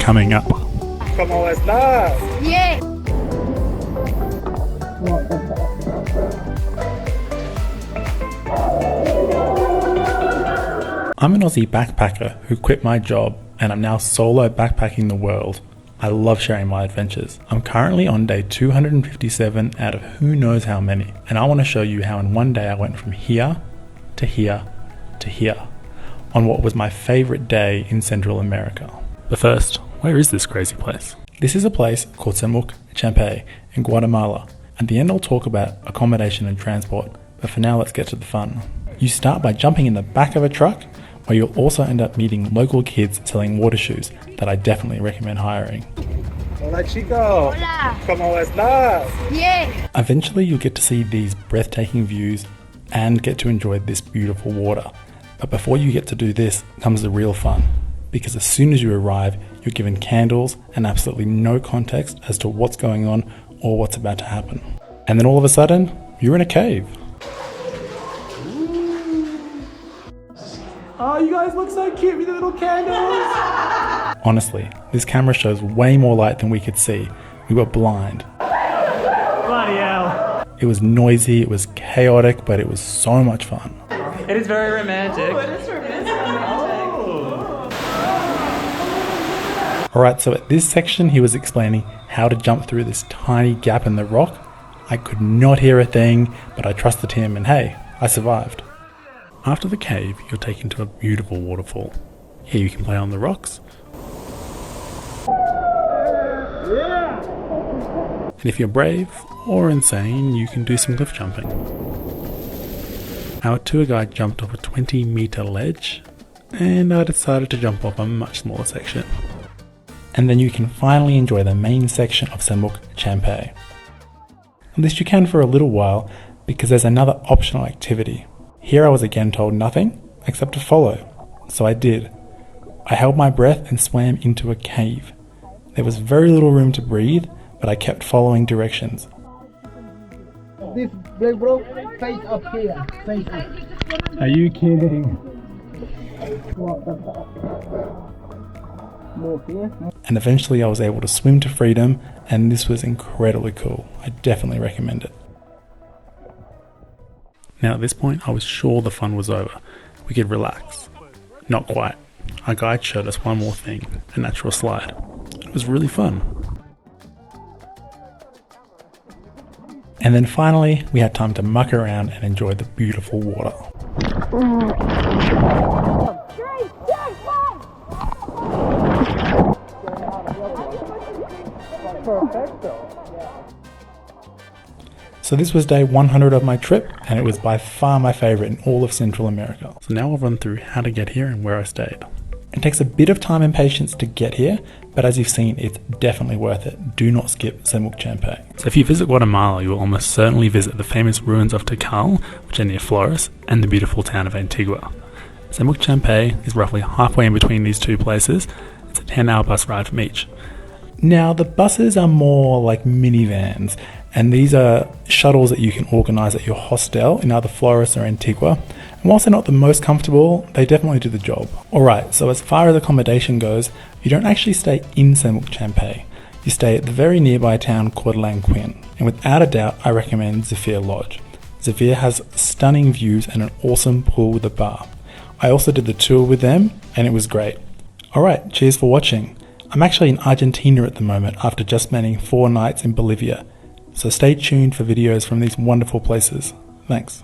coming up. ¿Cómo estás? Yeah. I'm an Aussie backpacker who quit my job and I'm now solo backpacking the world. I love sharing my adventures. I'm currently on day 257 out of who knows how many, and I want to show you how in one day I went from here to here to here on what was my favorite day in Central America. But first, where is this crazy place? This is a place called Semuc Champey in Guatemala. At the end I'll talk about accommodation and transport, but for now let's get to the fun. You start by jumping in the back of a truck, where you'll also end up meeting local kids selling water shoes that I definitely recommend hiring. Hola chico. Hola. ¿Cómo estás? Yeah. Eventually you'll get to see these breathtaking views and get to enjoy this beautiful water. But before you get to do this comes the real fun, because as soon as you arrive, you're given candles and absolutely no context as to what's going on or what's about to happen. And then all of a sudden, you're in a cave. Oh, you guys look so cute with the little candles. Honestly, this camera shows way more light than we could see. We were blind. Bloody hell. It was noisy, it was chaotic, but it was so much fun. It is very romantic. Alright, so at this section he was explaining how to jump through this tiny gap in the rock. I could not hear a thing, but I trusted him and hey, I survived. After the cave, you're taken to a beautiful waterfall. Here you can play on the rocks. And if you're brave or insane, you can do some cliff jumping. Our tour guide jumped off a 20-meter ledge, and I decided to jump off a much smaller section. And then you can finally enjoy the main section of Semuc Champey. At least you can for a little while, because there's another optional activity. Here I was again told nothing except to follow, so I did. I held my breath and swam into a cave. There was very little room to breathe, but I kept following directions. This big bro, face up here, face up. Are you kidding? And eventually I was able to swim to freedom, and this was incredibly cool. I definitely recommend it. Now at this point I was sure the fun was over. We could relax. Not quite. Our guide showed us one more thing, a natural slide. It was really fun. And then finally we had time to muck around and enjoy the beautiful water. So this was day 100 of my trip, and it was by far my favourite in all of Central America. So now I'll run through how to get here and where I stayed. It takes a bit of time and patience to get here, but as you've seen, it's definitely worth it. Do not skip Semuc Champey. So if you visit Guatemala, you will almost certainly visit the famous ruins of Tikal, which are near Flores, and the beautiful town of Antigua. Semuc Champey is roughly halfway in between these two places. It's a 10-hour bus ride from each. Now the buses are more like minivans, and these are shuttles that you can organise at your hostel in either Flores or Antigua. And whilst they're not the most comfortable, they definitely do the job. Alright, so as far as accommodation goes, you don't actually stay in Semuc Champey. You stay at the very nearby town called Lanquin, and without a doubt I recommend Zephyr Lodge. Zephyr has stunning views and an awesome pool with a bar. I also did the tour with them and it was great. Alright, cheers for watching. I'm actually in Argentina at the moment after just spending 4 nights in Bolivia, so stay tuned for videos from these wonderful places. Thanks.